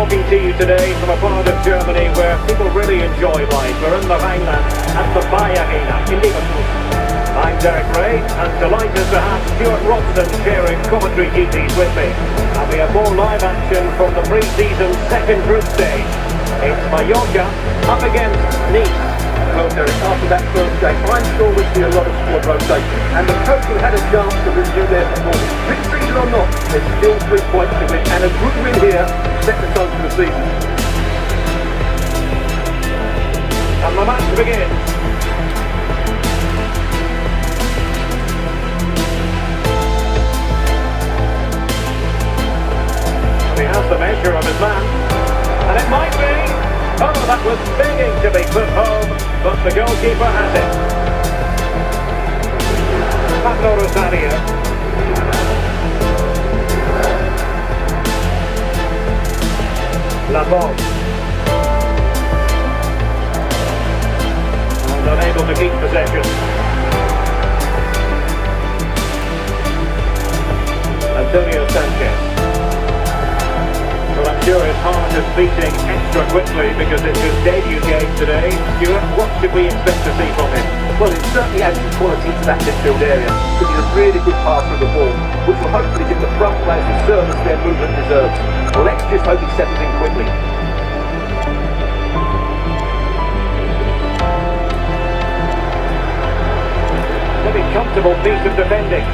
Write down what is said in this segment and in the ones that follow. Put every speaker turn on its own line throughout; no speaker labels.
talking to you today from a part of Germany where people really enjoy life. We're in the Rhineland at the Arena in Liverpool. I'm Derek Ray, and delighted to have Stuart Robson sharing commentary duties with me. And we have more live action from the pre-season second group stage. It's Mallorca up against Nice.
Well, Derek, after that first game, I'm sure we'll see a lot of squad rotation. And the coach will have a chance to review their performance. Pre-season or not, there's still 3 points to win. And a good win here set the tone for the season.
And the match begins. He has the measure of his man. And it might be. Oh, that was begging to be put home, but the goalkeeper has it. Pablo Rosario. Labon. And unable to keep possession. Antonio Sanchez. Well, I'm sure his heart is beating extra quickly because it's his debut game today. Stuart, what should we expect to see from him?
Well, it certainly adds some quality to that midfield area, because he's a really good passer of the ball, which will hopefully give the front players the service their movement deserves. Well, let's just hope he settles in quickly.
Very comfortable piece of defending.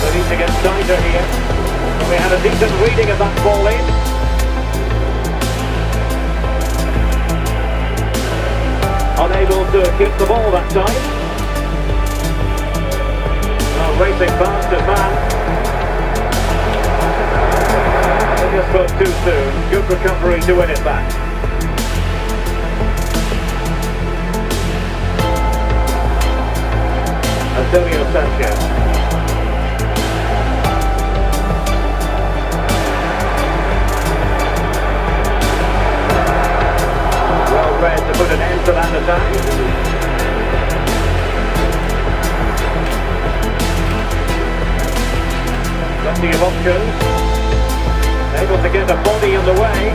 They need to get tighter here. We had a decent reading of that ball in. Unable to keep the ball that time. Well, racing past his man. They just spoke too soon. Good recovery to win it back. Antonio Sanchez. Red to put an end to that attack. Plenty of options. Able to get a body in the way.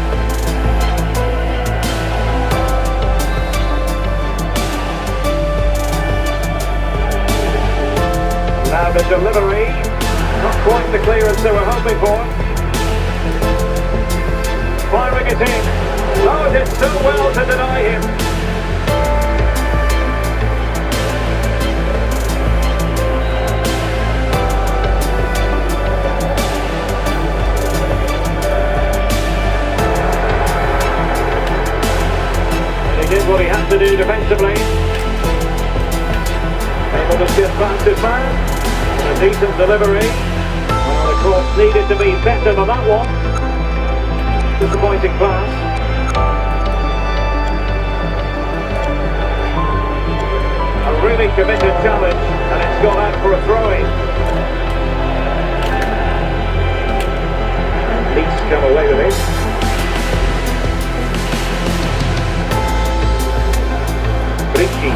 Now the delivery. Not quite the clearance they were hoping for. Firing it in. Oh, did so well to deny him. And he did what he had to do defensively. Able to shift past his man. A decent delivery. Well, of course, needed to be better than that one. Disappointing pass. A really committed challenge, and it's gone out for a throw-in. Leeds come away with it. Ricci.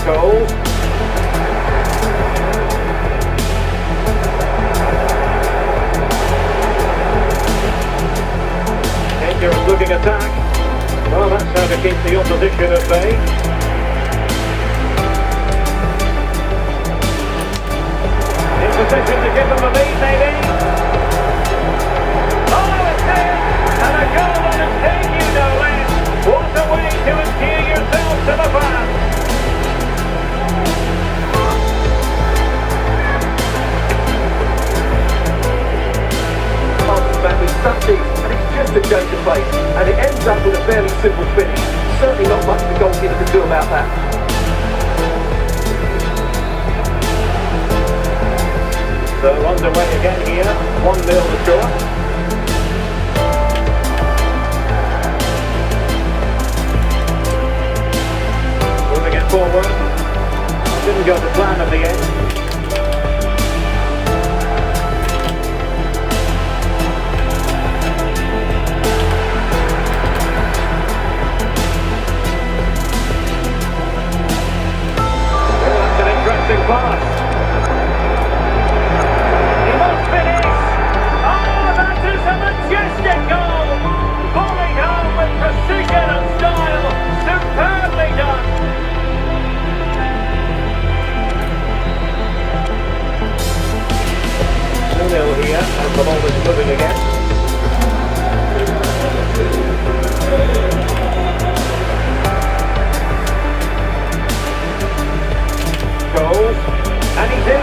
Cole. Looking attack. Well, that's how to keep the opposition at bay. In position to give them the lead, maybe. Oh, it's there! And a goal on its debut, no less. What a way to endear yourself to the fans.
Just a change of pace, and it ends up with a fairly simple finish. Certainly not much the goalkeeper can do about that.
So underway again here, 1-0 the score. Moving it forward. Didn't go to plan at the end. here as the ball is moving again. Goals, and he's in.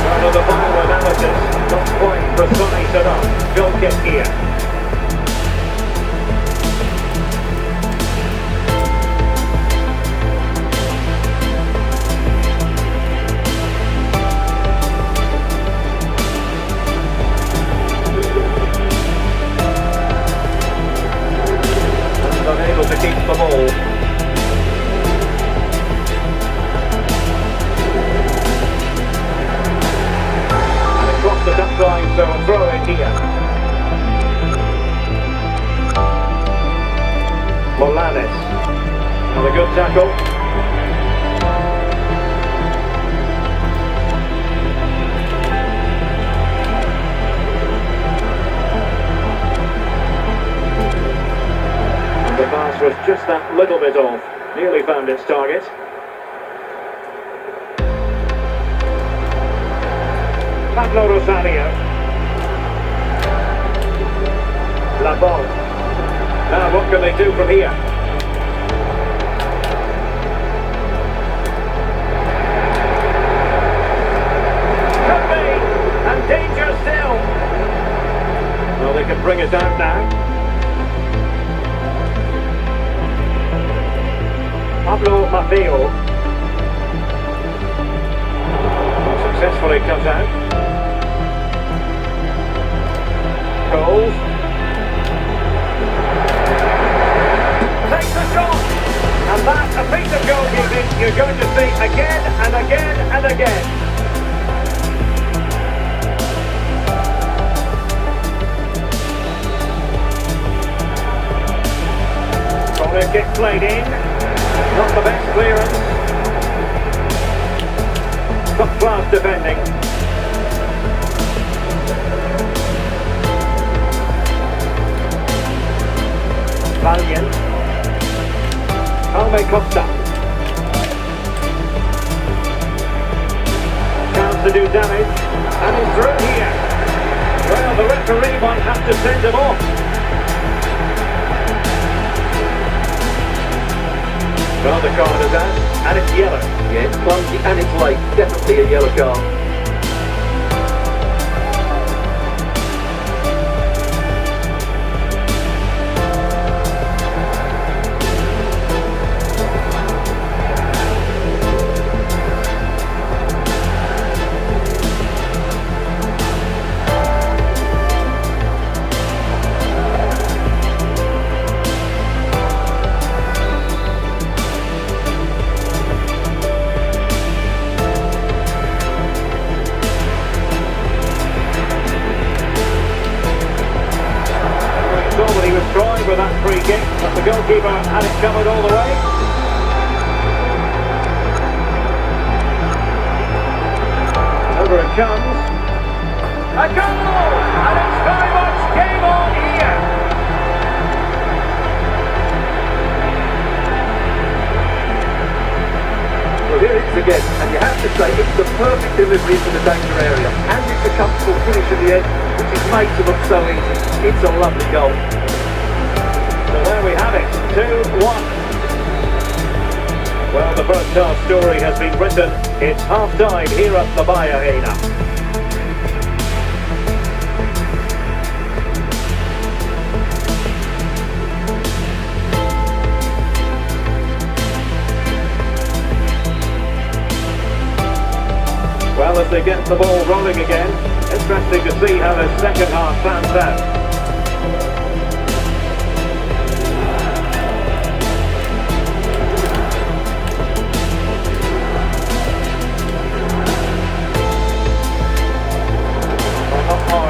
Well, the final analysis, not quite precise enough. Goal kick here. Unable to keep the ball. The touchline, so a throw in here. Molanes. And a good tackle. And the pass was just that little bit off. Nearly found its target. Pablo Rosario. La ball. Now what can they do from here? Could be! And danger still! Well, they can bring it out now. Pablo Mateo. Successfully cut out. Goals. Takes a shot, and that's a piece of goalkeeping you're going to see again and again and again. Corner kick played in, not the best clearance. Top class defending. Valiant. Palme Costa. Chance to do damage. And he's through here. Well, the referee might have to send him off. Well, the card is out. And it's yellow.
Yeah, it's clumsy and it's late. Definitely a yellow card.
He was trying with that free kick, but the goalkeeper had it covered all the way. Over it comes. A goal! And it's very much game on here.
Well, here it is again, and you have to say it's the perfect delivery into the danger area, and it's a comfortable finish at the end, which is made to look so easy. It's a lovely goal.
So there we have it, 2-1. Well, the first half story has been written. It's half-time here at the Arena. Well, as they get the ball rolling again, interesting to see how the second half pans out.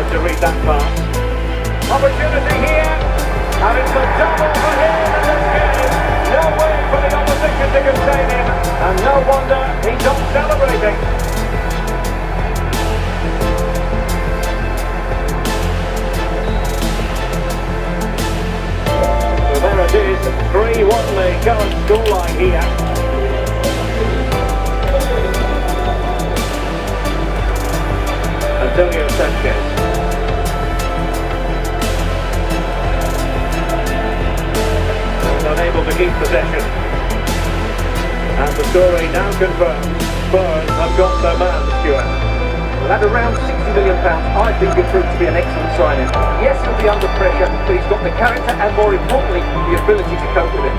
To read that pass. Opportunity here, and it's a double for him in this game. No way for the opposition to contain him, and no wonder he's not celebrating. So there it is, 3-1 the current scoreline here. Sanchez. And unable to keep possession. And the story now confirms Spurs have got their man, Stuart.
Well, at around £60 million, I think it proved to be an excellent signing. Yes, he'll be under pressure, but he's got the character and, more importantly, the ability to cope with it.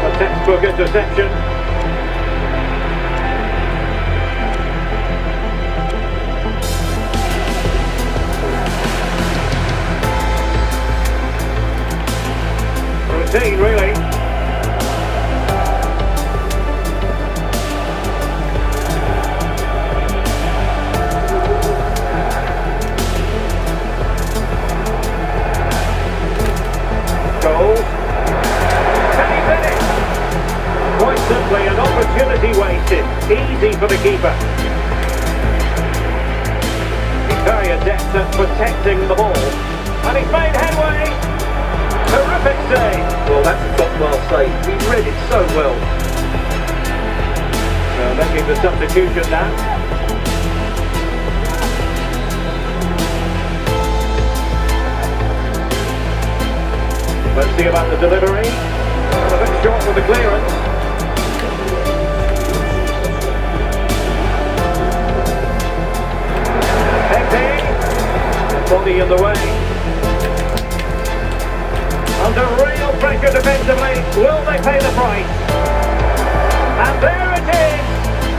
A textbook interception. Routine, really. Goals. Can he finish? Quite simply, an opportunity wasted. Easy for the keeper. He's very adept at protecting the ball. And he's made headway. Terrific save.
Well, that's a top-class save. He read it so well.
So making the substitution now. Let's see about the delivery. A bit short with the clearance. Pepe. Body in the way. Under real pressure defensively, will they pay the price? And there it is!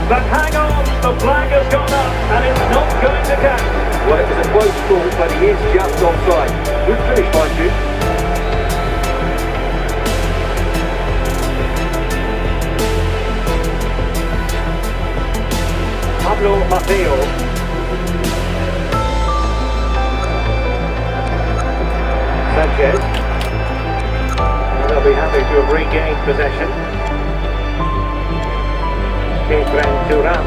But hang on, the flag has gone up and it's not going to count.
Well, it was a close call, but he is just offside. Good finish, mind you.
Pablo Mateo. Sanchez. They'll be happy to have regained possession. Kevin Turan.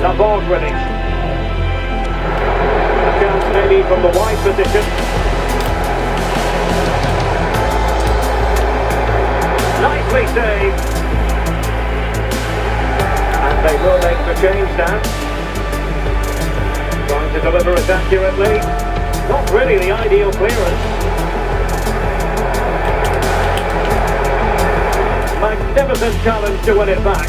Labordwinich. A chance maybe from the wide position. Nicely saved. And they will make the change now. Trying to deliver it accurately. Not really the ideal clearance. Magnificent challenge to win it back.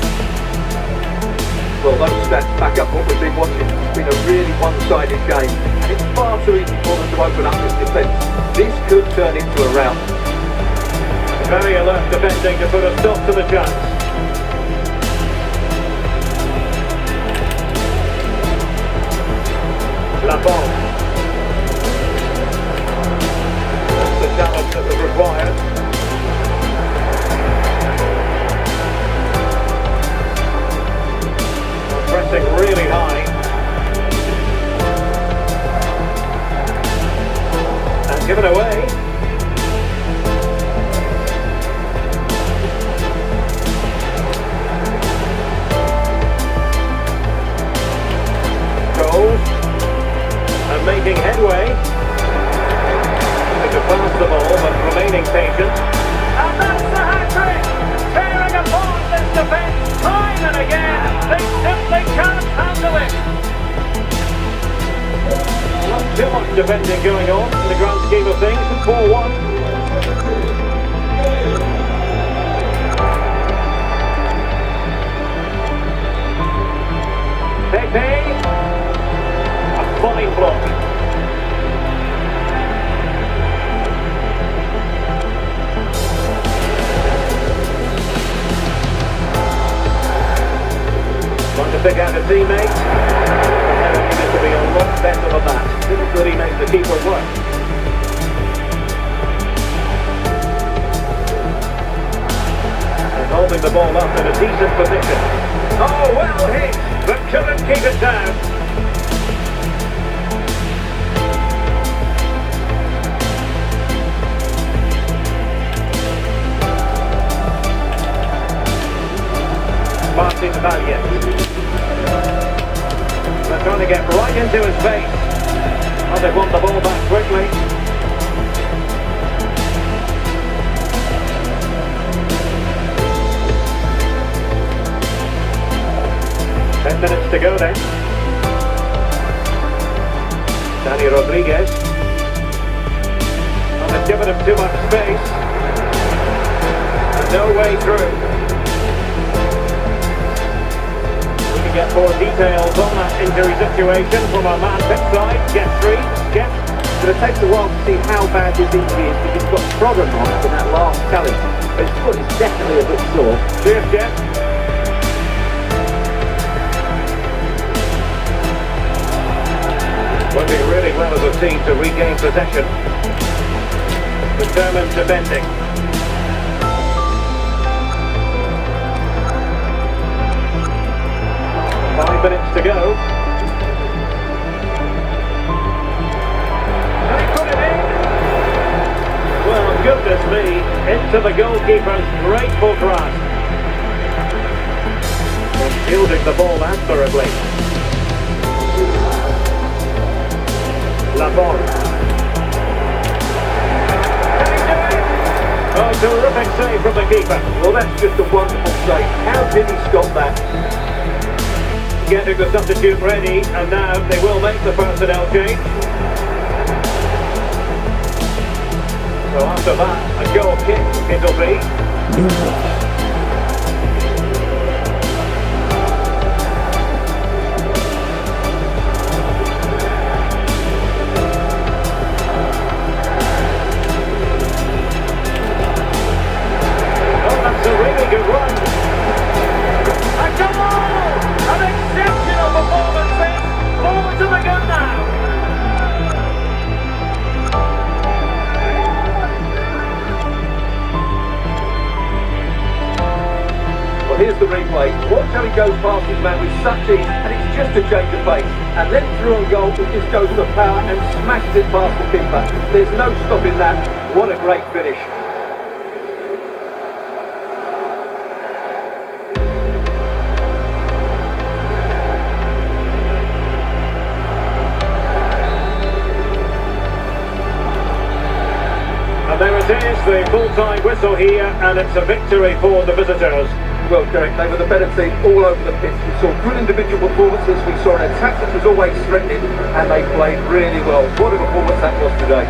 Well, those stats back up what we've been watching. It's been a really one-sided game, and it's far too easy for them to open up this defence. This could turn into a rout.
Very alert defending to put a stop to the chance. Lafont. That's the challenge that was required. Pressing really high. And given away. Goals. And making headway. To pass the ball but remaining patient. And that's the hat-trick! Tearing apart this defence time and again. They simply can't handle it. Not too much defending going on in the grand scheme of things. 4-1. Pepe. A fine block. Trying to pick out a teammate. He needed to be a lot better than that. Didn't really make the keeper work. And holding the ball up in a decent position. Oh, well hit, but couldn't keep it down. Martin Valiant. They're trying to get right into his face. Oh, they want the ball back quickly. minutes to go then. Danny Rodriguez. Haven't given him too much space. And no way through. We can get more details on that injury situation from our man pitchside. Get three. Get.
But it takes a while to see how bad his injury is because he's got trodden on in that last challenge. His foot is definitely a bit sore.
Cheers, Jeff. Working really well as a team to regain possession. Determined defending. Five minutes to go. And he put it in. Well, goodness me, into the goalkeeper's grateful grasp. Fielding the ball admirably. Laporte. Can he do it? Oh, terrific save from the keeper.
Well, that's just a wonderful save. How did he stop that?
Getting the substitute ready, and now they will make the personnel change. So after that, a goal kick it'll be. Good run. A goal! An exceptional performance then. Forward to the gun now.
Well, here's the replay. Watch how he goes past his man with such ease, and it's just a change of pace. And then through on goal, he just goes for power and smashes it past the keeper. There's no stopping that. What a great finish.
And there it is, the full-time whistle here, and it's a victory for the visitors.
Well, Derek, they were the better team all over the pitch. We saw good individual performances, we saw an attack that was always threatening, and they played really well. What a performance that was today.